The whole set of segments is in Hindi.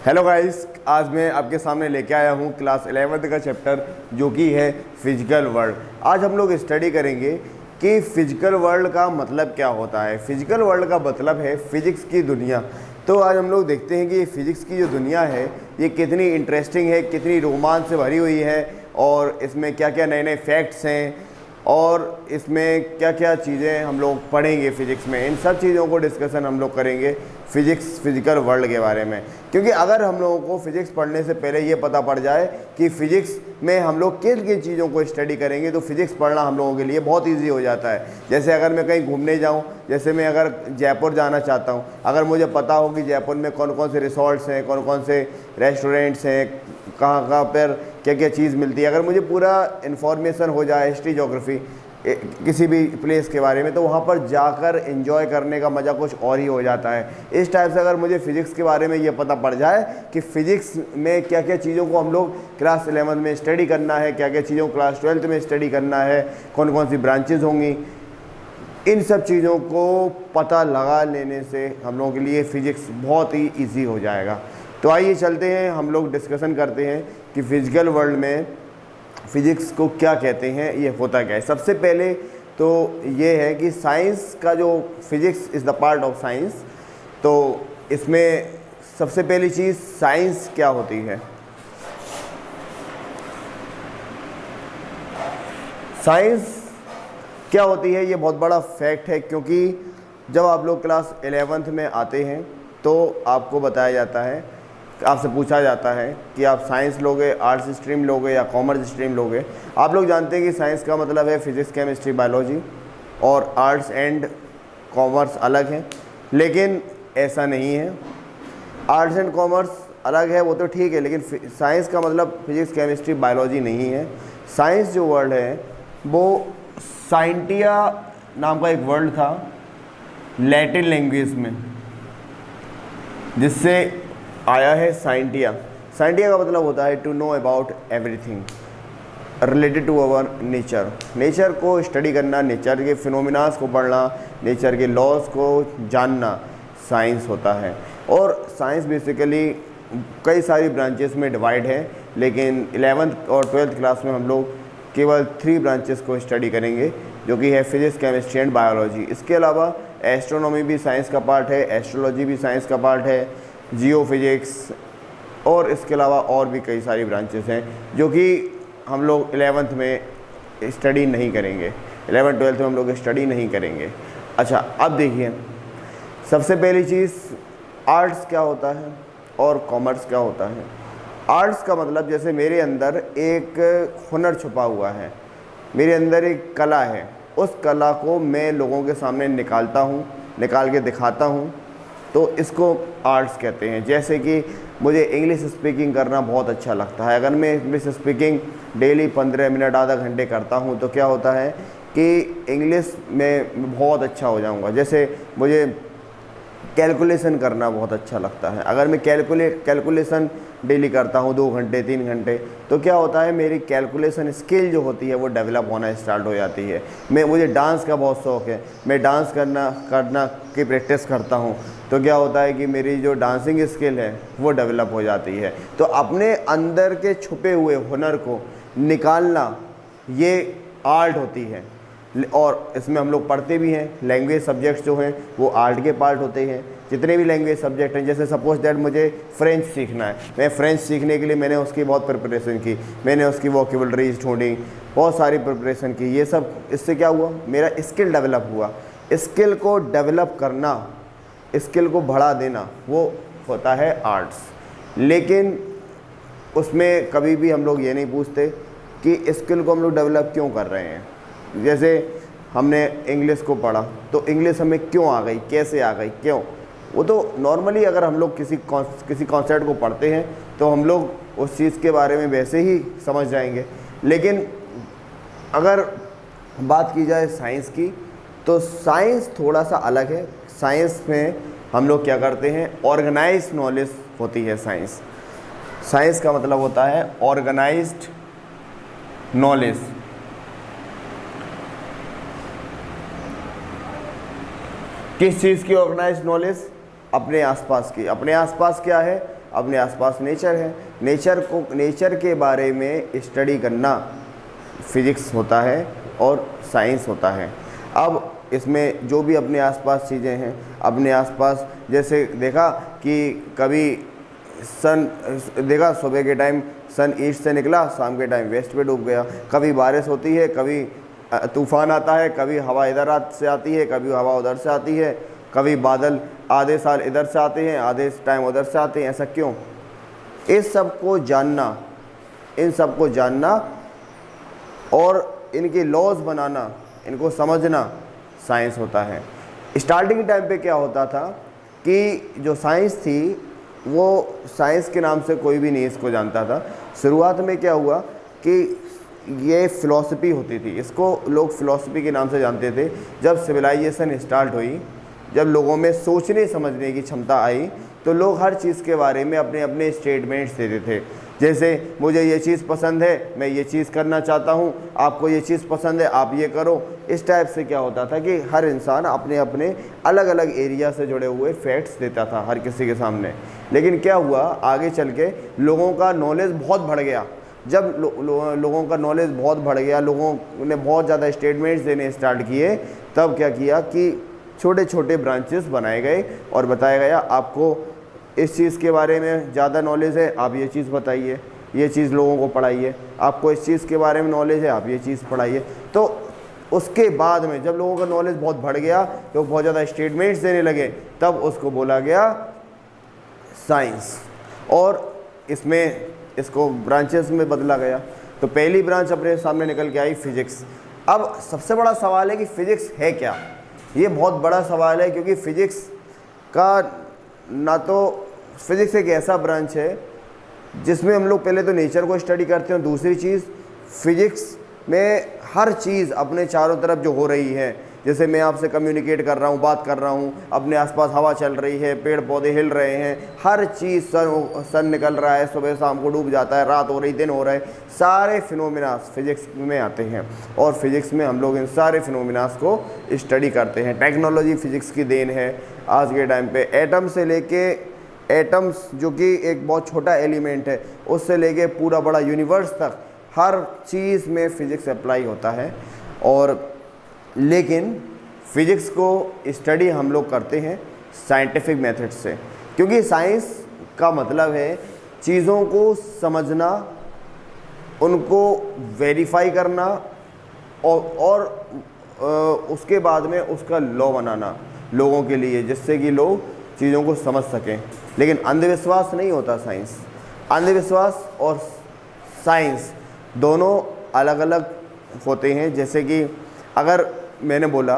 हेलो गाइस, आज मैं आपके सामने लेके आया हूँ क्लास 11th का चैप्टर जो कि है फिजिकल वर्ल्ड। आज हम लोग स्टडी करेंगे कि फिजिकल वर्ल्ड का मतलब क्या होता है। फिजिकल वर्ल्ड का मतलब है फिजिक्स की दुनिया। तो आज हम लोग देखते हैं कि फिजिक्स की जो दुनिया है ये कितनी इंटरेस्टिंग है, कितनी रोमांच से भरी हुई है और इसमें क्या क्या नए नए फैक्ट्स हैं और इसमें क्या क्या चीज़ें हम लोग पढ़ेंगे फिज़िक्स में। इन सब चीज़ों को डिस्कशन हम लोग करेंगे फिजिकल वर्ल्ड के बारे में। क्योंकि अगर हम लोगों को फिज़िक्स पढ़ने से पहले ये पता पड़ जाए कि फ़िज़िक्स में हम लोग किन किन चीज़ों को स्टडी करेंगे तो फिज़िक्स पढ़ना हम लोगों के लिए बहुत ईजी हो जाता है। जैसे अगर मैं कहीं घूमने जाऊँ, जैसे मैं अगर जयपुर जाना चाहता हूँ, अगर मुझे पता हो कि जयपुर में कौन कौन से रिसोर्ट्स हैं, कौन कौन से रेस्टोरेंट्स हैं, कहाँ कहाँ पर क्या क्या चीज़ मिलती है, अगर मुझे पूरा इन्फॉर्मेशन हो जाए हिस्ट्री जोग्राफ़ी किसी भी प्लेस के बारे में, तो वहाँ पर जाकर एंजॉय करने का मज़ा कुछ और ही हो जाता है। इस टाइप से अगर मुझे फ़िज़िक्स के बारे में ये पता पड़ जाए कि फ़िज़िक्स में क्या क्या चीज़ों को हम लोग क्लास 11 में स्टडी करना है, क्या क्या चीज़ों को क्लास 12 में स्टडी करना है, कौन कौन सी ब्रांचेज़ होंगी, इन सब चीज़ों को पता लगा लेने से हम लोगों के लिए फ़िज़िक्स बहुत ही ईजी हो जाएगा। तो आइए चलते हैं, हम लोग डिस्कशन करते हैं कि फिजिकल वर्ल्ड में फ़िज़िक्स को क्या कहते हैं, ये होता क्या है। सबसे पहले तो ये है कि साइंस का जो physics is the part of science, तो इसमें सबसे पहली चीज़ साइंस क्या होती है। साइंस क्या होती है ये बहुत बड़ा फैक्ट है, क्योंकि जब आप लोग क्लास 11th में आते हैं तो आपको बताया जाता है, आपसे पूछा जाता है कि आप साइंस लोगे, आर्ट्स स्ट्रीम लोगे या कॉमर्स स्ट्रीम लोगे। आप लोग जानते हैं कि साइंस का मतलब है फिज़िक्स, केमिस्ट्री, बायोलॉजी, और आर्ट्स एंड कॉमर्स अलग है, लेकिन ऐसा नहीं है। आर्ट्स एंड कॉमर्स अलग है वो तो ठीक है, लेकिन साइंस का मतलब फिज़िक्स, केमिस्ट्री, बायोलॉजी नहीं है। साइंस जो वर्ड है वो साइंटिया नाम का एक वर्ड था लैटिन लैंग्वेज में, जिससे आया है साइंटिया। साइंटिया का मतलब होता है to know about everything related to our nature. Nature को स्टडी करना, नेचर के फिनोमिनास को पढ़ना, नेचर के लॉज को जानना साइंस होता है। और साइंस बेसिकली कई सारी ब्रांचेस में डिवाइड है, लेकिन 11th और 12th क्लास में हम लोग केवल 3 ब्रांचेस को स्टडी करेंगे, जो कि है फिज़िक्स, केमिस्ट्री एंड बायोलॉजी। इसके अलावा एस्ट्रोनॉमी भी साइंस का पार्ट है, एस्ट्रोलॉजी भी साइंस का पार्ट है, जियो फिज़िक्स, और इसके अलावा और भी कई सारी ब्रांचेस हैं जो कि हम लोग 11th में स्टडी नहीं करेंगे, 11th 12th में हम लोग स्टडी नहीं करेंगे। अच्छा, अब देखिए, सबसे पहली चीज़ आर्ट्स क्या होता है और कॉमर्स क्या होता है। आर्ट्स का मतलब जैसे मेरे अंदर एक हुनर छुपा हुआ है, मेरे अंदर एक कला है, उस कला को मैं लोगों के सामने निकालता हूँ, निकाल के दिखाता हूँ, तो इसको आर्ट्स कहते हैं। जैसे कि मुझे इंग्लिश स्पीकिंग करना बहुत अच्छा लगता है, अगर मैं इंग्लिश स्पीकिंग डेली 15 मिनट आधा घंटे करता हूँ तो क्या होता है कि इंग्लिश में बहुत अच्छा हो जाऊँगा। जैसे मुझे कैलकुलेशन करना बहुत अच्छा लगता है, अगर मैं कैलकुलेशन डेली करता हूँ 2 घंटे 3 घंटे, तो क्या होता है मेरी कैलकुलेशन स्किल जो होती है वो डेवलप होना स्टार्ट हो जाती है। मुझे डांस का बहुत शौक़ है, मैं डांस करना की प्रैक्टिस करता हूँ, तो क्या होता है कि मेरी जो डांसिंग स्किल है वो डेवलप हो जाती है। तो अपने अंदर के छुपे हुए हुनर को निकालना ये आर्ट होती है, और इसमें हम लोग पढ़ते भी हैं। लैंग्वेज सब्जेक्ट्स जो हैं वो आर्ट के पार्ट होते हैं। जितने भी लैंग्वेज सब्जेक्ट हैं, जैसे सपोज दैट मुझे फ्रेंच सीखना है, मैं फ्रेंच सीखने के लिए मैंने उसकी बहुत प्रिपरेशन की, मैंने उसकी वोकेबलरीज ढूंढी, बहुत सारी प्रिपरेशन की। ये सब इससे क्या हुआ, मेरा स्किल डेवलप हुआ। स्किल को डेवलप करना, स्किल को बढ़ा देना, वो होता है आर्ट्स। लेकिन उसमें कभी भी हम लोग ये नहीं पूछते कि स्किल को हम लोग डेवलप क्यों कर रहे हैं। जैसे हमने इंग्लिश को पढ़ा तो इंग्लिश हमें क्यों आ गई, कैसे आ गई, क्यों, वो तो नॉर्मली अगर हम लोग किसी कॉन्सेप्ट को पढ़ते हैं तो हम लोग उस चीज़ के बारे में वैसे ही समझ जाएंगे। लेकिन अगर बात की जाए साइंस की, तो साइंस थोड़ा सा अलग है। साइंस में हम लोग क्या करते हैं, ऑर्गेनाइज्ड नॉलेज होती है साइंस। साइंस का मतलब होता है ऑर्गेनाइज्ड नॉलेज। किस चीज़ की ऑर्गेनाइज्ड नॉलेज, अपने आसपास की। अपने आसपास क्या है, अपने आसपास नेचर है। नेचर के बारे में स्टडी करना फिजिक्स होता है और साइंस होता है। अब इसमें जो भी अपने आसपास चीज़ें हैं, अपने आसपास जैसे देखा कि कभी देखा सुबह के टाइम सन ईस्ट से निकला, शाम के टाइम वेस्ट पे डूब गया। कभी बारिश होती है, कभी तूफान आता है, कभी हवा इधर से आती है, कभी हवा उधर से आती है, कभी बादल आधे साल इधर से आते हैं, आधे टाइम उधर से आते हैं। ऐसा क्यों? इस सब को जानना, इन सब को जानना और इनके लॉज बनाना, इनको समझना साइंस होता है। स्टार्टिंग टाइम पे क्या होता था कि जो साइंस थी वो साइंस के नाम से कोई भी नहीं इसको जानता था। शुरुआत में क्या हुआ कि ये फ़िलॉसफी होती थी, इसको लोग फ़िलॉसफी के नाम से जानते थे। जब सिविलाइजेशन स्टार्ट हुई, जब लोगों में सोचने समझने की क्षमता आई, तो लोग हर चीज़ के बारे में अपने अपने स्टेटमेंट्स देते थे। जैसे मुझे ये चीज़ पसंद है, मैं ये चीज़ करना चाहता हूँ, आपको ये चीज़ पसंद है, आप ये करो। इस टाइप से क्या होता था कि हर इंसान अपने अपने अलग अलग एरिया से जुड़े हुए फैक्ट्स देता था हर किसी के सामने। लेकिन क्या हुआ, आगे चल के लोगों का नॉलेज बहुत बढ़ गया। जब लोगों का नॉलेज बहुत बढ़ गया, लोगों ने बहुत ज़्यादा स्टेटमेंट्स देने स्टार्ट किए, तब क्या किया कि छोटे छोटे ब्रांचेस बनाए गए और बताया गया आपको इस चीज़ के बारे में ज़्यादा नॉलेज है, आप ये चीज़ बताइए, ये चीज़ लोगों को पढ़ाइए। आपको इस चीज़ के बारे में नॉलेज है, आप ये चीज़ पढ़ाइए। तो उसके बाद में जब लोगों का नॉलेज बहुत बढ़ गया, लोग बहुत ज़्यादा स्टेटमेंट्स देने लगे, तब उसको बोला गया साइंस। और इसमें इसको ब्रांचेस में बदला गया। तो पहली ब्रांच अपने सामने निकल के आई फिजिक्स। अब सबसे बड़ा सवाल है कि फिजिक्स है क्या? ये बहुत बड़ा सवाल है, क्योंकि फिजिक्स का ना तो फिजिक्स एक ऐसा ब्रांच है जिसमें हम लोग पहले तो नेचर को स्टडी करते हैं। दूसरी चीज़, फिजिक्स में हर चीज़ अपने चारों तरफ जो हो रही है, जैसे मैं आपसे कम्युनिकेट कर रहा हूँ, बात कर रहा हूँ, अपने आसपास हवा चल रही है, पेड़ पौधे हिल रहे हैं, हर चीज़, सन निकल रहा है, सुबह शाम को डूब जाता है, रात हो रही, दिन हो रहा है, सारे फिनोमिनास फिजिक्स में आते हैं। और फिजिक्स में हम लोग इन सारे फिनोमिनास को स्टडी करते हैं। टेक्नोलॉजी फिजिक्स की देन है। आज के टाइम पे एटम से लेके एटम्स, जो कि एक बहुत छोटा एलिमेंट है, उससे लेके पूरा बड़ा यूनिवर्स तक हर चीज़ में फ़िज़िक्स अप्लाई होता है। और लेकिन फ़िज़िक्स को स्टडी हम लोग करते हैं साइंटिफिक मेथड से, क्योंकि साइंस का मतलब है चीज़ों को समझना, उनको वेरीफाई करना और उसके बाद में उसका लॉ बनाना लोगों के लिए, जिससे कि लोग चीज़ों को समझ सकें। लेकिन अंधविश्वास नहीं होता साइंस। अंधविश्वास और साइंस दोनों अलग अलग होते हैं। जैसे कि अगर मैंने बोला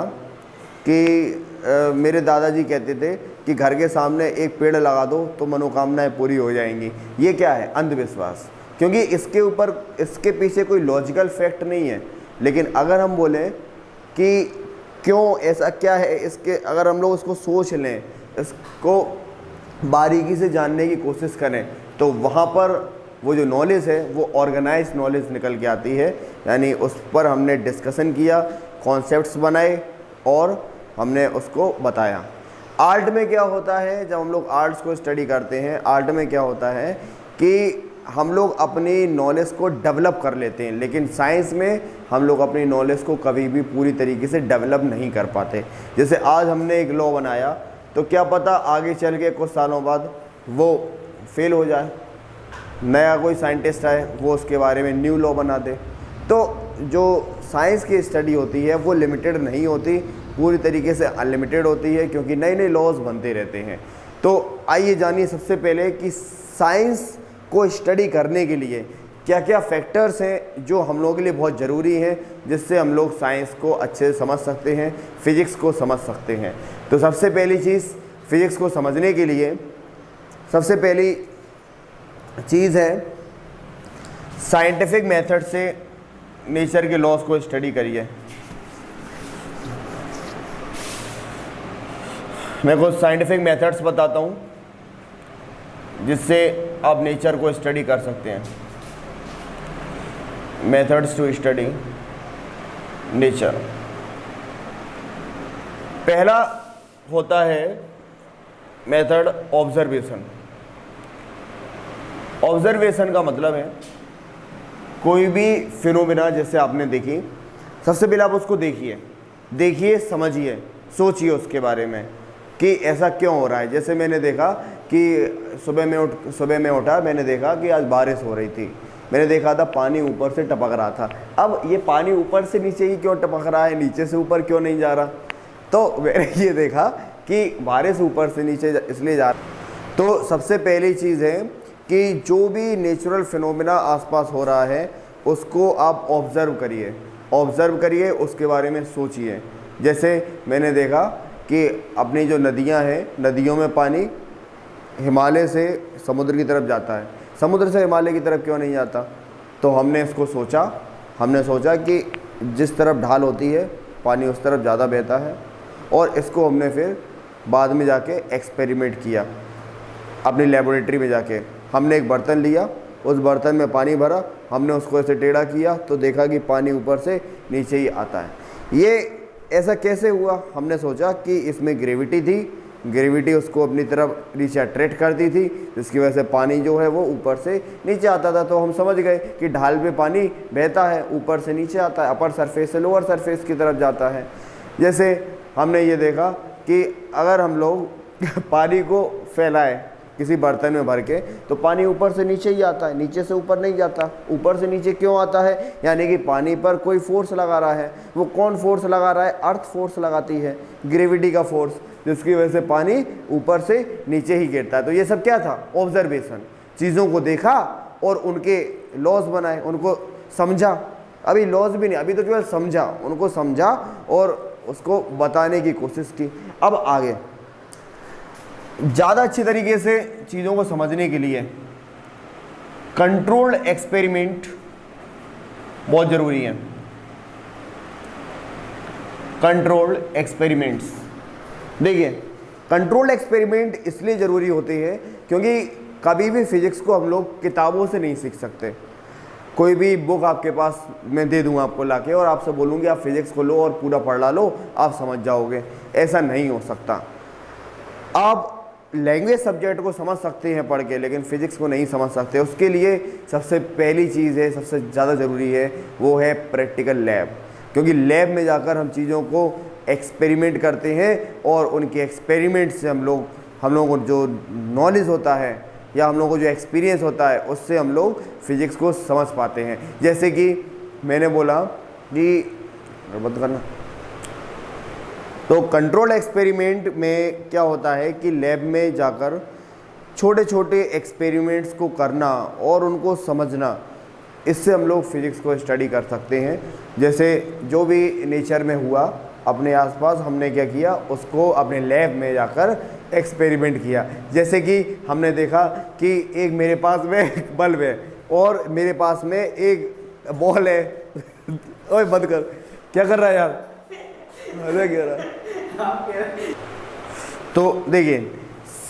कि मेरे दादाजी कहते थे कि घर के सामने एक पेड़ लगा दो तो मनोकामनाएं पूरी हो जाएंगी। ये क्या है? अंधविश्वास, क्योंकि इसके पीछे कोई लॉजिकल फैक्ट नहीं है। लेकिन अगर हम बोलें कि क्यों ऐसा क्या है, इसके अगर हम लोग उसको सोच लें, इसको बारीकी से जानने की कोशिश करें, तो वहाँ पर वो जो नॉलेज है वो ऑर्गेनाइज नॉलेज निकल के आती है। यानी उस पर हमने डिस्कशन किया, कॉन्सेप्ट्स बनाए और हमने उसको बताया। आर्ट में क्या होता है, जब हम लोग आर्ट्स को स्टडी करते हैं, आर्ट में क्या होता है कि हम लोग अपनी नॉलेज को डेवलप कर लेते हैं, लेकिन साइंस में हम लोग अपनी नॉलेज को कभी भी पूरी तरीके से डेवलप नहीं कर पाते। जैसे आज हमने एक लॉ बनाया, तो क्या पता आगे चल के कुछ सालों बाद वो फेल हो जाए, नया कोई साइंटिस्ट आए, वो उसके बारे में न्यू लॉ बना दे। तो जो साइंस की स्टडी होती है वो लिमिटेड नहीं होती, पूरी तरीके से अनलिमिटेड होती है, क्योंकि नए नए लॉज बनते रहते हैं। तो आइए जानिए सबसे पहले कि साइंस को स्टडी करने के लिए क्या क्या फैक्टर्स हैं जो हम लोगों के लिए बहुत ज़रूरी हैं, जिससे हम लोग साइंस को अच्छे से समझ सकते हैं, फिज़िक्स को समझ सकते हैं। तो सबसे पहली चीज़, फिज़िक्स को समझने के लिए सबसे पहली चीज़ है साइंटिफिक मेथड से नेचर के लॉज को स्टडी करिए। मैं कुछ साइंटिफिक मेथड्स बताता हूँ जिससे आप नेचर को स्टडी कर सकते हैं। Methods to study nature. पहला होता है मेथड ऑब्जर्वेशन। ऑब्जर्वेशन का मतलब है कोई भी फिनोमिना जैसे आपने देखी, सबसे पहले आप उसको देखिए समझिए, सोचिए उसके बारे में कि ऐसा क्यों हो रहा है। जैसे मैंने देखा कि सुबह में उठा, मैंने देखा कि आज बारिश हो रही थी, मैंने देखा था पानी ऊपर से टपक रहा था। अब ये पानी ऊपर से नीचे ही क्यों टपक रहा है, नीचे से ऊपर क्यों नहीं जा रहा? तो मैंने ये देखा कि बारिश ऊपर से नीचे इसलिए जा रहा। तो सबसे पहली चीज़ है कि जो भी नेचुरल फिनोमिना आसपास हो रहा है उसको आप ऑब्ज़र्व करिए, उसके बारे में सोचिए। जैसे मैंने देखा कि अपनी जो नदियां हैं, नदियों में पानी हिमालय से समुद्र की तरफ जाता है, समुद्र से हिमालय की तरफ क्यों नहीं जाता? तो हमने सोचा कि जिस तरफ ढाल होती है पानी उस तरफ ज़्यादा बहता है, और इसको हमने फिर बाद में जाके एक्सपेरिमेंट किया। अपनी लेबोरेटरी में जाके हमने एक बर्तन लिया, उस बर्तन में पानी भरा, हमने उसको ऐसे टेढ़ा किया तो देखा कि पानी ऊपर से नीचे ही आता है। ये ऐसा कैसे हुआ? हमने सोचा कि इसमें ग्रेविटी थी, ग्रेविटी उसको अपनी तरफ नीचे अट्रैक्ट करती थी, जिसकी वजह से पानी जो है वो ऊपर से नीचे आता था। तो हम समझ गए कि ढाल पे पानी बहता है, ऊपर से नीचे आता है, अपर सरफेस से लोअर सरफेस की तरफ जाता है। जैसे हमने ये देखा कि अगर हम लोग पानी को फैलाएं किसी बर्तन में भर के तो पानी ऊपर से नीचे ही आता है, नीचे से ऊपर नहीं जाता। ऊपर से नीचे क्यों आता है? यानी कि पानी पर कोई फोर्स लगा रहा है। वो कौन फोर्स लगा रहा है? अर्थ फोर्स लगाती है, ग्रेविटी का फोर्स, जिसकी वजह से पानी ऊपर से नीचे ही गिरता है। तो ये सब क्या था? ऑब्जर्वेशन। चीज़ों को देखा और उनके लॉज बनाए, उनको समझा। अभी लॉज भी नहीं, अभी तो केवल समझा, उनको समझा और उसको बताने की कोशिश की। अब आगे ज़्यादा अच्छी तरीके से चीज़ों को समझने के लिए कंट्रोल्ड एक्सपेरिमेंट बहुत ज़रूरी है। कंट्रोल्ड एक्सपेरिमेंट्स, देखिए कंट्रोल्ड एक्सपेरिमेंट इसलिए ज़रूरी होते हैं क्योंकि कभी भी फिजिक्स को हम लोग किताबों से नहीं सीख सकते। कोई भी बुक आपके पास मैं दे दूंगा आपको लाके और आपसे बोलूँगी आप फिजिक्स को लो और पूरा पढ़ लो, आप समझ जाओगे, ऐसा नहीं हो सकता। आप लैंग्वेज सब्जेक्ट को समझ सकते हैं पढ़ के, लेकिन फिजिक्स को नहीं समझ सकते। उसके लिए सबसे पहली चीज़ है, सबसे ज़्यादा ज़रूरी है, वो है प्रैक्टिकल लैब। क्योंकि लैब में जाकर हम चीज़ों को एक्सपेरिमेंट करते हैं और उनके एक्सपेरिमेंट से हम लोगों को जो नॉलेज होता है या हम लोगों को जो एक्सपीरियंस होता है उससे हम लोग फिजिक्स को समझ पाते हैं। जैसे कि मैंने बोला कि बंद करना, तो कंट्रोल एक्सपेरिमेंट में क्या होता है कि लैब में जाकर छोटे छोटे एक्सपेरिमेंट्स को करना और उनको समझना, इससे हम लोग फिजिक्स को स्टडी कर सकते हैं। जैसे जो भी नेचर में हुआ अपने आसपास, हमने क्या किया, उसको अपने लैब में जाकर एक्सपेरिमेंट किया। जैसे कि हमने देखा कि एक मेरे पास में एक बल्ब है और मेरे पास में एक बॉल है। ओए बंद कर, क्या कर रहा है यार? अरे क्या रहा है? तो देखिए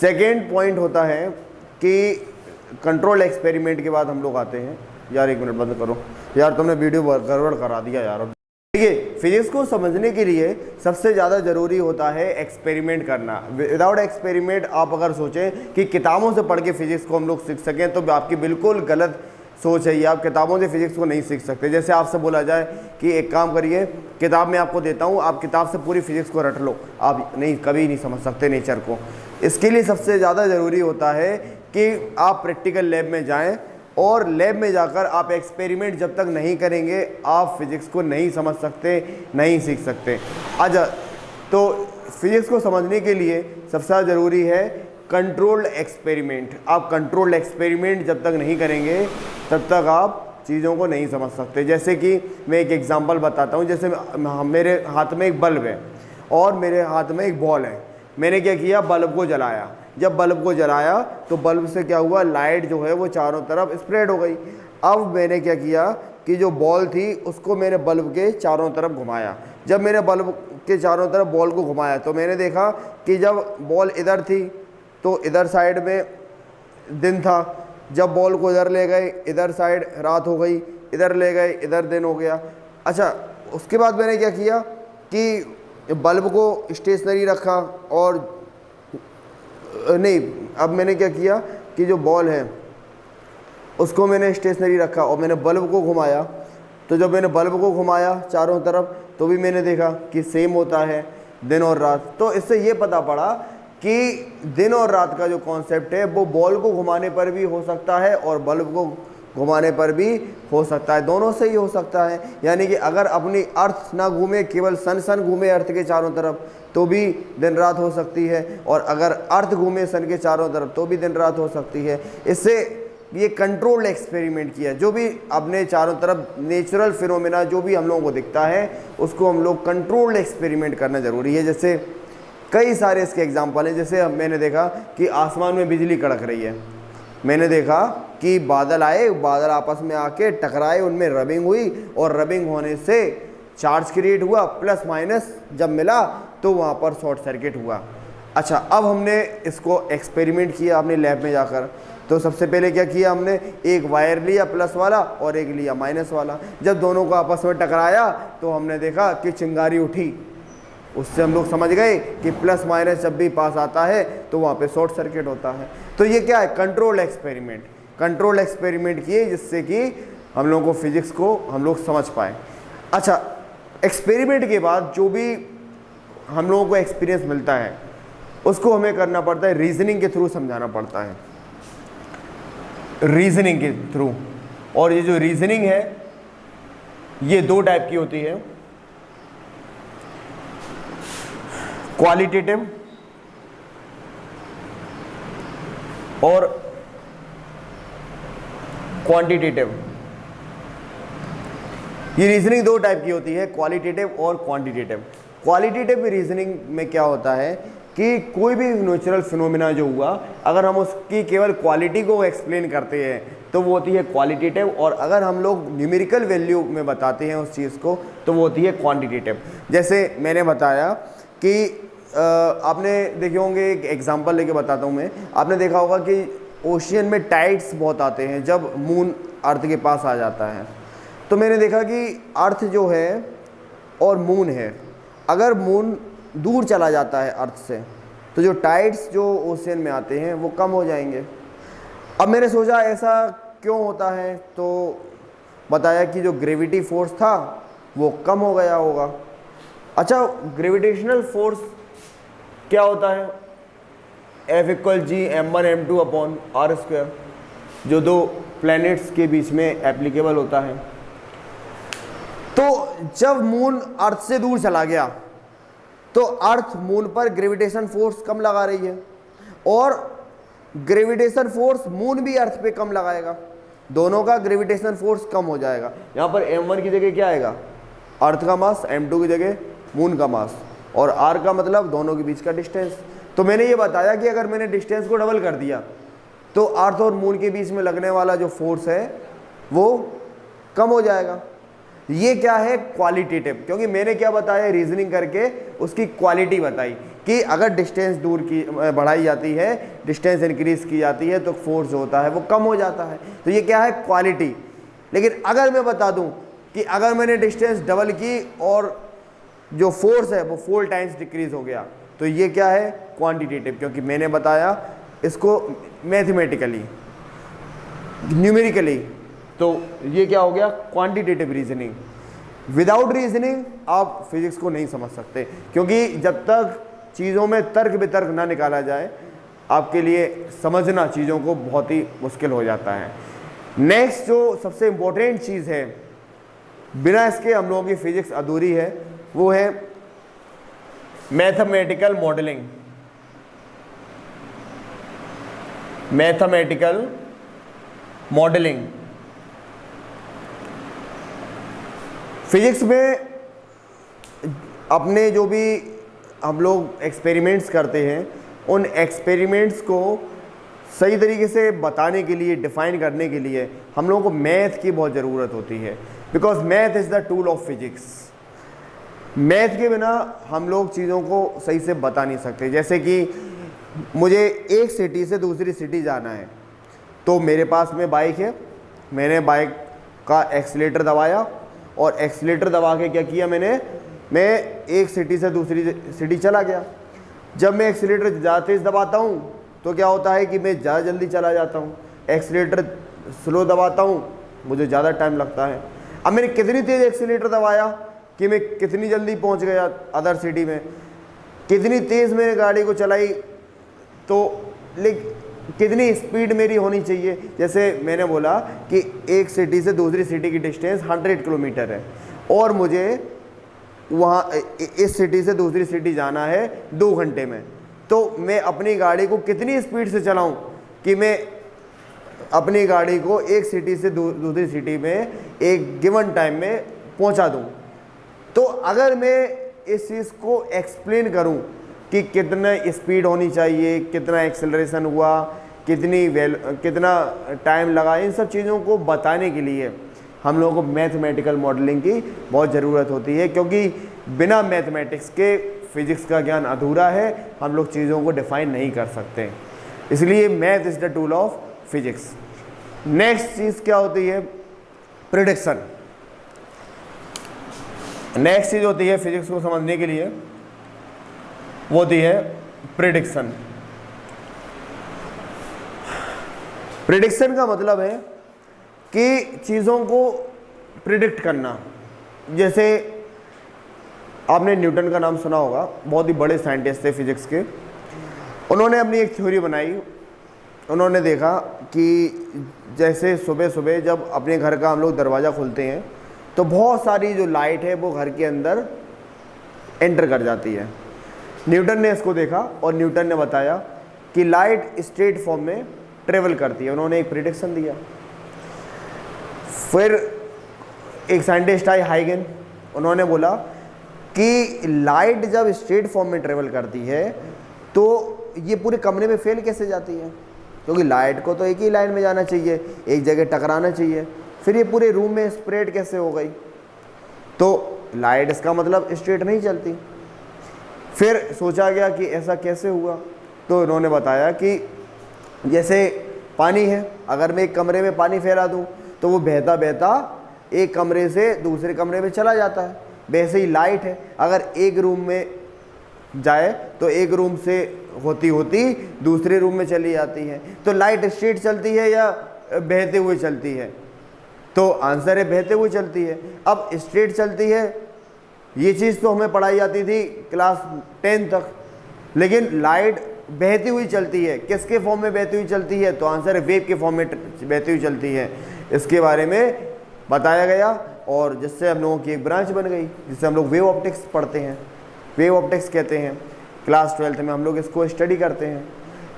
सेकेंड पॉइंट होता है कि कंट्रोल एक्सपेरिमेंट के बाद हम लोग आते हैं। यार एक मिनट बंद करो यार, तुमने वीडियो गड़बड़ करा दिया यार। देखिए फिजिक्स को समझने के लिए सबसे ज़्यादा ज़रूरी होता है एक्सपेरिमेंट करना। विदाउट एक्सपेरिमेंट आप अगर सोचें कि किताबों से पढ़ के फिजिक्स को हम लोग सीख सकें तो आपकी बिल्कुल गलत सोच है ये। आप किताबों से फिजिक्स को नहीं सीख सकते। जैसे आपसे बोला जाए कि एक काम करिए, किताब में आपको देता हूँ, आप किताब से पूरी फिजिक्स को रट लो, आप नहीं, कभी नहीं समझ सकते नेचर को। इसके लिए सबसे ज़्यादा ज़रूरी होता है कि आप प्रैक्टिकल लैब में जाएँ और लैब में जाकर आप एक्सपेरिमेंट जब तक नहीं करेंगे आप फिजिक्स को नहीं समझ सकते, नहीं सीख सकते। अच्छा, तो फिजिक्स को समझने के लिए सबसे ज़्यादा ज़रूरी है कंट्रोल्ड एक्सपेरिमेंट। आप कंट्रोल्ड एक्सपेरिमेंट जब तक नहीं करेंगे तब तक आप चीज़ों को नहीं समझ सकते। जैसे कि मैं एक एग्जांपल बताता हूँ। जैसे मेरे हाथ में एक बल्ब है और मेरे हाथ में एक बॉल है। मैंने क्या किया, बल्ब को जलाया। जब बल्ब को जलाया तो बल्ब से क्या हुआ, लाइट जो है वो चारों तरफ स्प्रेड हो गई। अब मैंने क्या किया कि जो बॉल थी उसको मैंने बल्ब के चारों तरफ घुमाया। जब मैंने बल्ब के चारों तरफ बॉल को घुमाया तो मैंने देखा कि जब बॉल इधर थी तो इधर साइड में दिन था, जब बॉल को इधर ले गए इधर साइड रात हो गई, इधर ले गए इधर दिन हो गया। अच्छा, उसके बाद मैंने क्या किया कि बल्ब को स्टेशनरी रखा और नहीं, अब मैंने क्या किया कि जो बॉल है उसको मैंने स्टेशनरी रखा और मैंने बल्ब को घुमाया, तो जब मैंने बल्ब को घुमाया चारों तरफ तो भी मैंने देखा कि सेम होता है दिन और रात। तो इससे ये पता पड़ा कि दिन और रात का जो कॉन्सेप्ट है वो बॉल को घुमाने पर भी हो सकता है और बल्ब को घुमाने पर भी हो सकता है, दोनों से ही हो सकता है। यानी कि अगर अपनी अर्थ ना घूमे, केवल सन घूमे अर्थ के चारों तरफ तो भी दिन रात हो सकती है, और अगर अर्थ घूमे सन के चारों तरफ तो भी दिन रात हो सकती है। इससे ये कंट्रोल्ड एक्सपेरिमेंट किया, जो भी अपने चारों तरफ नेचुरल फिनोमेना जो भी हम लोगों को दिखता है उसको हम लोग कंट्रोल्ड एक्सपेरिमेंट करना ज़रूरी है। जैसे कई सारे इसके एग्जाम्पल हैं। जैसे मैंने देखा कि आसमान में बिजली कड़क रही है, मैंने देखा कि बादल आए, बादल आपस में आके टकराए, उनमें रबिंग हुई और रबिंग होने से चार्ज क्रिएट हुआ, प्लस माइनस जब मिला तो वहाँ पर शॉर्ट सर्किट हुआ। अच्छा, अब हमने इसको एक्सपेरिमेंट किया अपने लैब में जाकर। तो सबसे पहले क्या किया हमने, एक वायर लिया प्लस वाला और एक लिया माइनस वाला। जब दोनों को आपस में टकराया तो हमने देखा कि चिंगारी उठी। उससे हम लोग समझ गए कि प्लस माइनस जब भी पास आता है तो वहाँ पे शॉर्ट सर्किट होता है। तो ये क्या है, कंट्रोल एक्सपेरिमेंट। कंट्रोल एक्सपेरिमेंट किए जिससे कि हम लोगों को फिजिक्स को हम लोग समझ पाए। अच्छा, एक्सपेरिमेंट के बाद जो भी हम लोगों को एक्सपीरियंस मिलता है उसको हमें करना पड़ता है, रीजनिंग के थ्रू समझाना पड़ता है, रीजनिंग के थ्रू। और ये जो रीजनिंग है ये दो टाइप की होती है, क्वालिटेटिव और क्वांटिटेटिव। ये रीजनिंग दो टाइप की होती है, क्वालिटेटिव और क्वांटिटेटिव। क्वालिटेटिव रीजनिंग में क्या होता है कि कोई भी नेचुरल फिनोमिना जो हुआ, अगर हम उसकी केवल क्वालिटी को एक्सप्लेन करते हैं तो वो होती है क्वालिटेटिव, और अगर हम लोग न्यूमेरिकल वैल्यू में बताते हैं उस चीज़ को तो वो होती है क्वांटिटेटिव। जैसे मैंने बताया कि आपने देखे होंगे, एक एग्जांपल लेके बताता हूँ मैं। आपने देखा होगा कि ओशियन में टाइड्स बहुत आते हैं जब मून अर्थ के पास आ जाता है। तो मैंने देखा कि अर्थ जो है और मून है, अगर मून दूर चला जाता है अर्थ से तो जो टाइड्स जो ओशियन में आते हैं वो कम हो जाएंगे। अब मैंने सोचा ऐसा क्यों होता है, तो बताया कि जो ग्रेविटी फोर्स था वो कम हो गया होगा। अच्छा, ग्रेविटेशनल फोर्स क्या होता है, F=G m1m2/r², जो दो प्लैनेट्स के बीच में एप्लीकेबल होता है। तो जब मून अर्थ से दूर चला गया तो अर्थ मून पर ग्रेविटेशन फोर्स कम लगा रही है और ग्रेविटेशन फोर्स मून भी अर्थ पे कम लगाएगा, दोनों का ग्रेविटेशन फोर्स कम हो जाएगा। यहाँ पर m1 की जगह क्या आएगा, अर्थ का मास, m2 की जगह मून का मास, और r का मतलब दोनों के बीच का डिस्टेंस। तो मैंने ये बताया कि अगर मैंने डिस्टेंस को डबल कर दिया तो अर्थ और मून के बीच में लगने वाला जो फोर्स है वो कम हो जाएगा। ये क्या है, क्वालिटेटिव, क्योंकि मैंने क्या बताया, रीजनिंग करके उसकी क्वालिटी बताई कि अगर डिस्टेंस दूर की बढ़ाई जाती है, डिस्टेंस इंक्रीज की जाती है तो फोर्स जो होता है वो कम हो जाता है। तो ये क्या है, क्वालिटी। लेकिन अगर मैं बता दूं कि अगर मैंने डिस्टेंस डबल की और जो फोर्स है वो 4 टाइम्स डिक्रीज हो गया तो ये क्या है, क्वांटिटेटिव, क्योंकि मैंने बताया इसको मैथमेटिकली, न्यूमेरिकली। तो ये क्या हो गया, क्वांटिटेटिव रीजनिंग। विदाउट रीजनिंग आप फिजिक्स को नहीं समझ सकते, क्योंकि जब तक चीज़ों में तर्क वितर्क ना निकाला जाए आपके लिए समझना चीज़ों को बहुत ही मुश्किल हो जाता है। नेक्स्ट जो सबसे इम्पोर्टेंट चीज़ है, बिना इसके हम लोगों की फिजिक्स अधूरी है, वो है mathematical modelling. Mathematical modelling physics में अपने जो भी हम लोग एक्सपेरिमेंट्स करते हैं उन एक्सपेरिमेंट्स को सही तरीके से बताने के लिए, डिफाइन करने के लिए हम लोगों को मैथ की बहुत ज़रूरत होती है, because math is the tool of physics. Math के बिना हम लोग चीज़ों को सही से बता नहीं सकते। जैसे कि मुझे एक सिटी से दूसरी सिटी जाना है, तो मेरे पास में बाइक है, मैंने बाइक का एक्सीलेटर दबाया और एक्सीलेटर दबा के क्या किया मैं एक सिटी से दूसरी सिटी चला गया। जब मैं एक्सीलेटर ज़्यादा तेज़ दबाता हूँ तो क्या होता है कि मैं ज़्यादा जल्दी चला जाता हूँ। एक्सीलेटर स्लो दबाता हूँ मुझे ज़्यादा टाइम लगता है। अब मैंने कितनी तेज़ एक्सीलेटर दबाया कि मैं कितनी जल्दी पहुँच गया अदर सिटी में, कितनी तेज़ मैंने गाड़ी को चलाई, तो कितनी स्पीड मेरी होनी चाहिए। जैसे मैंने बोला कि एक सिटी से दूसरी सिटी की डिस्टेंस 100 किलोमीटर है और मुझे वहाँ इस सिटी से दूसरी सिटी जाना है 2 घंटे में, तो मैं अपनी गाड़ी को कितनी स्पीड से चलाऊं कि मैं अपनी गाड़ी को एक सिटी से दूसरी सिटी में एक गिवन टाइम में पहुंचा दूं। तो अगर मैं इस चीज़ को एक्सप्लेन करूं कि कितना स्पीड होनी चाहिए, कितना एक्सेलरेशन हुआ, कितना टाइम लगा, इन सब चीज़ों को बताने के लिए हम लोगों को मैथमेटिकल मॉडलिंग की बहुत ज़रूरत होती है, क्योंकि बिना मैथमेटिक्स के फिजिक्स का ज्ञान अधूरा है, हम लोग चीज़ों को डिफाइन नहीं कर सकते। इसलिए math is the tool of physics. Next चीज़ क्या होती है? प्रिडिक्शन। नेक्स्ट चीज़ होती है फिजिक्स को समझने के लिए, वो होती है प्रिडिक्शन। प्रिडिक्शन का मतलब है कि चीज़ों को प्रिडिक्ट करना। जैसे आपने न्यूटन का नाम सुना होगा, बहुत ही बड़े साइंटिस्ट थे फिजिक्स के। उन्होंने अपनी एक थ्योरी बनाई। उन्होंने देखा कि जैसे सुबह सुबह जब अपने घर का हम लोग दरवाज़ा खोलते हैं तो बहुत सारी जो लाइट है वो घर के अंदर एंटर कर जाती है। न्यूटन ने इसको देखा और न्यूटन ने बताया कि लाइट स्ट्रेट फॉर्म में ट्रेवल करती है। उन्होंने एक प्रिडिक्शन दिया। फिर एक साइंटिस्ट आई हाइगन, उन्होंने बोला कि लाइट जब स्ट्रेट फॉर्म में ट्रेवल करती है तो ये पूरे कमरे में फेल कैसे जाती है, क्योंकि लाइट को तो एक ही लाइन में जाना चाहिए, एक जगह टकराना चाहिए, फिर ये पूरे रूम में स्प्रेड कैसे हो गई? तो लाइट इसका मतलब स्ट्रेट नहीं चलती। फिर सोचा गया कि ऐसा कैसे हुआ, तो उन्होंने बताया कि जैसे पानी है, अगर मैं एक कमरे में पानी फैला दूँ तो वो बहता बहता एक कमरे से दूसरे कमरे में चला जाता है। वैसे ही लाइट है, अगर एक रूम में जाए तो एक रूम से होती होती दूसरे रूम में चली जाती है। तो लाइट स्ट्रेट चलती है या बहते हुए चलती है? तो आंसर है बहते हुए चलती है। अब स्ट्रेट चलती है, ये चीज़ तो हमें पढ़ाई जाती थी क्लास 10 तक, लेकिन लाइट बहती हुई चलती है। किसके फॉर्म में बहती हुई चलती है? तो आंसर है वेव के फॉर्म में बहती हुई चलती है। इसके बारे में बताया गया और जिससे हम लोगों की एक ब्रांच बन गई, जिससे हम लोग वेव ऑप्टिक्स पढ़ते हैं, वेव ऑप्टिक्स कहते हैं। क्लास 12th में हम लोग इसको स्टडी करते हैं।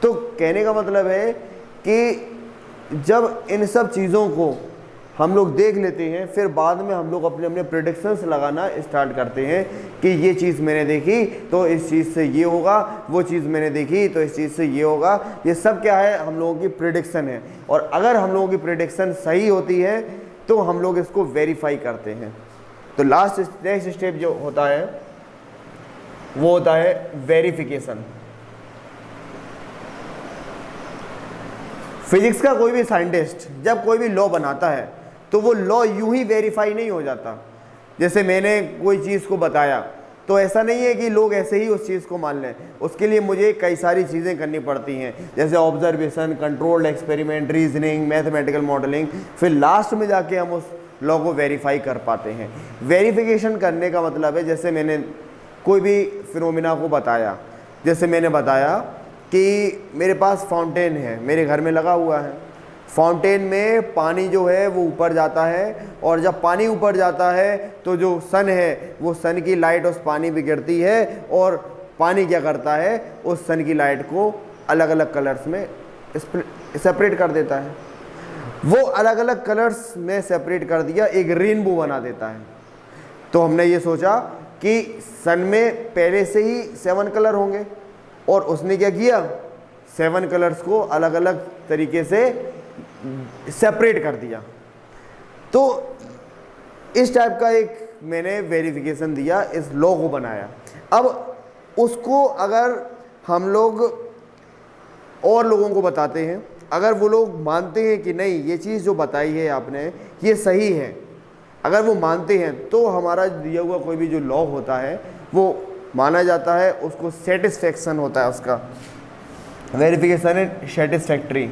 तो कहने का मतलब है कि जब इन सब चीज़ों को हम लोग देख लेते हैं, फिर बाद में हम लोग अपने अपने प्रेडिक्शंस लगाना स्टार्ट करते हैं कि ये चीज़ मैंने देखी तो इस चीज़ से ये होगा, वो चीज़ मैंने देखी तो इस चीज़ से ये होगा। ये सब क्या है? हम लोगों की प्रेडिक्शन है। और अगर हम लोगों की प्रेडिक्शन सही होती है तो हम लोग इसको वेरीफाई करते हैं। तो नेक्स्ट स्टेप जो होता है वो होता है वेरिफिकेशन। फिजिक्स का कोई भी साइंटिस्ट जब कोई भी लॉ बनाता है तो वो लॉ यूं ही वेरीफाई नहीं हो जाता। जैसे मैंने कोई चीज़ को बताया तो ऐसा नहीं है कि लोग ऐसे ही उस चीज़ को मान लें, उसके लिए मुझे कई सारी चीज़ें करनी पड़ती हैं, जैसे observation, controlled experiment, reasoning, mathematical modelling, फिर लास्ट में जाके हम उस लॉ को वेरीफाई कर पाते हैं। वेरिफिकेशन करने का मतलब है, जैसे मैंने कोई भी फिनोमिना को बताया, जैसे मैंने बताया कि मेरे पास फाउंटेन है, मेरे घर में लगा हुआ है, फाउंटेन में पानी जो है वो ऊपर जाता है, और जब पानी ऊपर जाता है तो जो सन है वो सन की लाइट उस पानी पे गिरती है, और पानी क्या करता है, उस सन की लाइट को अलग अलग कलर्स में सेपरेट कर देता है। वो अलग अलग कलर्स में सेपरेट कर दिया, एक रेनबो बना देता है। तो हमने ये सोचा कि सन में पहले से ही 7 कलर होंगे, और उसने क्या किया, 7 कलर्स को अलग अलग तरीके से सेपरेट कर दिया। तो इस टाइप का एक मैंने वेरिफिकेशन दिया, इस लॉ को बनाया। अब उसको अगर हम लोग और लोगों को बताते हैं, अगर वो लोग मानते हैं कि नहीं ये चीज़ जो बताई है आपने ये सही है, अगर वो मानते हैं तो हमारा दिया हुआ कोई भी जो लॉ होता है वो माना जाता है, उसको सेटिस्फेक्शन होता है, उसका वेरिफिकेशन है सेटिस्फैक्ट्री।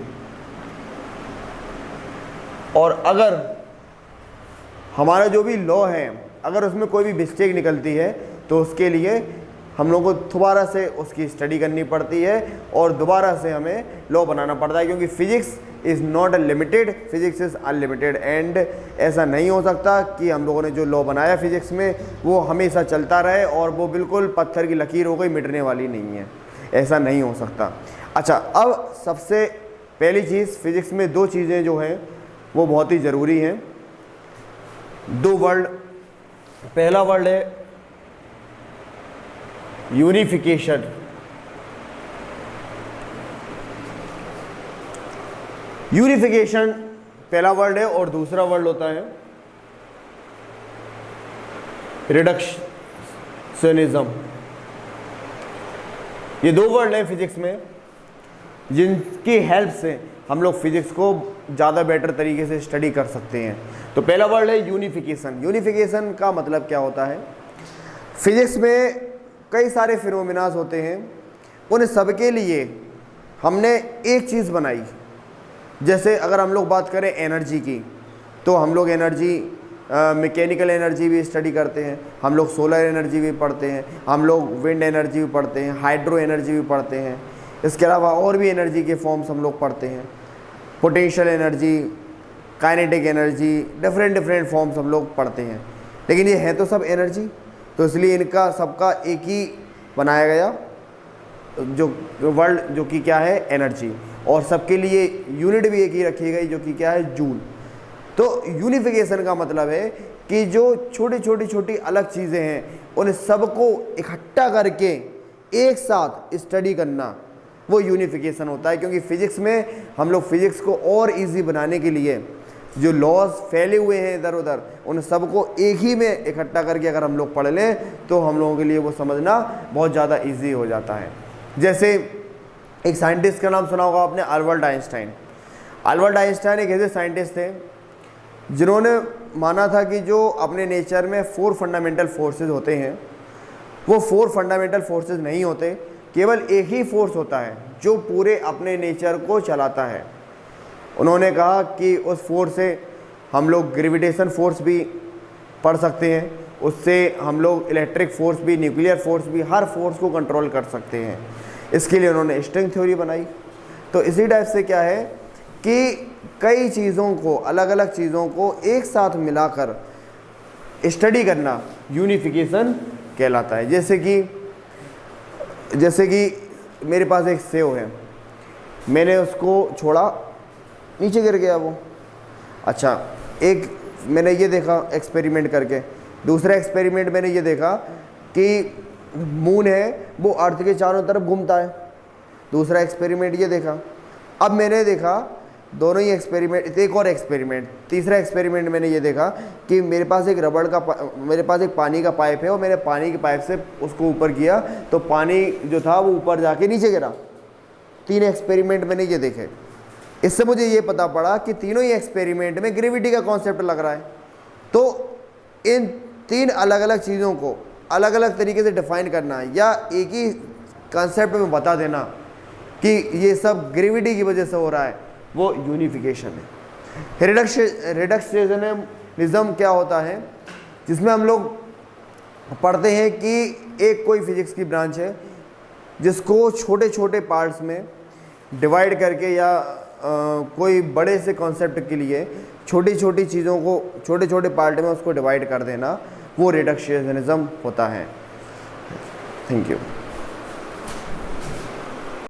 और अगर हमारा जो भी लॉ है अगर उसमें कोई भी मिस्टेक निकलती है तो उसके लिए हम लोग को दोबारा से उसकी स्टडी करनी पड़ती है और दोबारा से हमें लॉ बनाना पड़ता है, क्योंकि physics is not limited, physics is unlimited. And ऐसा नहीं हो सकता कि हम लोगों ने जो लॉ बनाया फिजिक्स में वो हमेशा चलता रहे और वो बिल्कुल पत्थर की लकीर हो गई, मिटने वाली नहीं है, ऐसा नहीं हो सकता। अच्छा, अब सबसे पहली चीज़, फिजिक्स में दो चीज़ें जो हैं वो बहुत ही ज़रूरी हैं, दो वर्ड। पहला वर्ड है यूनिफिकेशन। यूनिफिकेशन पहला वर्ड है और दूसरा वर्ड होता है रिडक्शनिज्म। ये दो वर्ड हैं फिजिक्स में जिनकी हेल्प से हम लोग फिजिक्स को ज़्यादा बेटर तरीके से स्टडी कर सकते हैं। तो पहला वर्ड है यूनिफिकेशन। यूनिफिकेशन का मतलब क्या होता है? फिजिक्स में कई सारे फिनोमिनास होते हैं, उन सबके लिए हमने एक चीज़ बनाई। जैसे अगर हम लोग बात करें एनर्जी की, तो हम लोग एनर्जी, मैकेनिकल एनर्जी भी स्टडी करते हैं, हम लोग सोलर एनर्जी भी पढ़ते हैं, हम लोग विंड एनर्जी भी पढ़ते हैं, हाइड्रो एनर्जी भी पढ़ते हैं। इसके अलावा और भी एनर्जी के फॉर्म्स हम लोग पढ़ते हैं, potential energy, kinetic energy, different forms हम लोग पढ़ते हैं। लेकिन ये है तो सब एनर्जी, तो इसलिए इनका सबका एक ही बनाया गया जो वर्ड, जो कि क्या है, एनर्जी। और सबके लिए यूनिट भी एक ही रखी गई जो कि क्या है, जूल। तो यूनिफिकेशन का मतलब है कि जो छोटी अलग चीज़ें हैं उन सबको इकट्ठा करके एक साथ स्टडी करना, वो यूनिफिकेशन होता है। क्योंकि फिजिक्स में हम लोग फिजिक्स को और इजी बनाने के लिए जो लॉज फैले हुए हैं इधर उधर, उन सबको एक ही में इकट्ठा करके अगर हम लोग पढ़ लें तो हम लोगों के लिए वो समझना बहुत ज़्यादा इजी हो जाता है। जैसे एक साइंटिस्ट का नाम सुना होगा आपने, अल्बर्ट आइंस्टाइन। अल्बर्ट आइंस्टाइन एक ऐसे साइंटिस्ट थे जिन्होंने माना था कि जो अपने नेचर में 4 फंडामेंटल फोर्सेस होते हैं, वो 4 फंडामेंटल फोर्सेस नहीं होते, केवल एक ही फोर्स होता है जो पूरे अपने नेचर को चलाता है। उन्होंने कहा कि उस फोर्स से हम लोग ग्रेविटेशन फोर्स भी पढ़ सकते हैं, उससे हम लोग इलेक्ट्रिक फोर्स भी, न्यूक्लियर फोर्स भी, हर फोर्स को कंट्रोल कर सकते हैं। इसके लिए उन्होंने स्ट्रिंग थ्योरी बनाई। तो इसी टाइप से क्या है कि कई चीज़ों को, अलग अलग चीज़ों को एक साथ मिलाकर स्टडी करना यूनिफिकेशन कहलाता है। जैसे कि मेरे पास एक सेव है, मैंने उसको छोड़ा, नीचे गिर गया वो। अच्छा, एक मैंने ये देखा एक्सपेरिमेंट करके, दूसरा एक्सपेरिमेंट मैंने ये देखा कि मून है वो अर्थ के चारों तरफ घूमता है, दूसरा एक्सपेरिमेंट ये देखा। अब मैंने देखा दोनों ही एक्सपेरिमेंट, एक और एक्सपेरिमेंट, तीसरा एक्सपेरिमेंट मैंने ये देखा कि मेरे पास एक पानी का पाइप है और मैंने पानी के पाइप से उसको ऊपर किया तो पानी जो था वो ऊपर जाके नीचे गिरा। 3 एक्सपेरिमेंट मैंने ये देखे। इससे मुझे ये पता पड़ा कि तीनों ही एक्सपेरिमेंट में ग्रेविटी का कॉन्सेप्ट लग रहा है। तो इन 3 अलग अलग चीज़ों को अलग अलग तरीके से डिफाइन करना या एक ही कॉन्सेप्ट में बता देना कि ये सब ग्रेविटी की वजह से हो रहा है, वो यूनिफिकेशन है। रिडक्शनिज्म क्या होता है, जिसमें हम लोग पढ़ते हैं कि एक कोई फिजिक्स की ब्रांच है जिसको छोटे छोटे पार्ट्स में डिवाइड करके या कोई बड़े से कॉन्सेप्ट के लिए छोटी छोटी चीज़ों को छोटे छोटे पार्ट में उसको डिवाइड कर देना, वो रिडक्शनिज्म होता है। Thank you.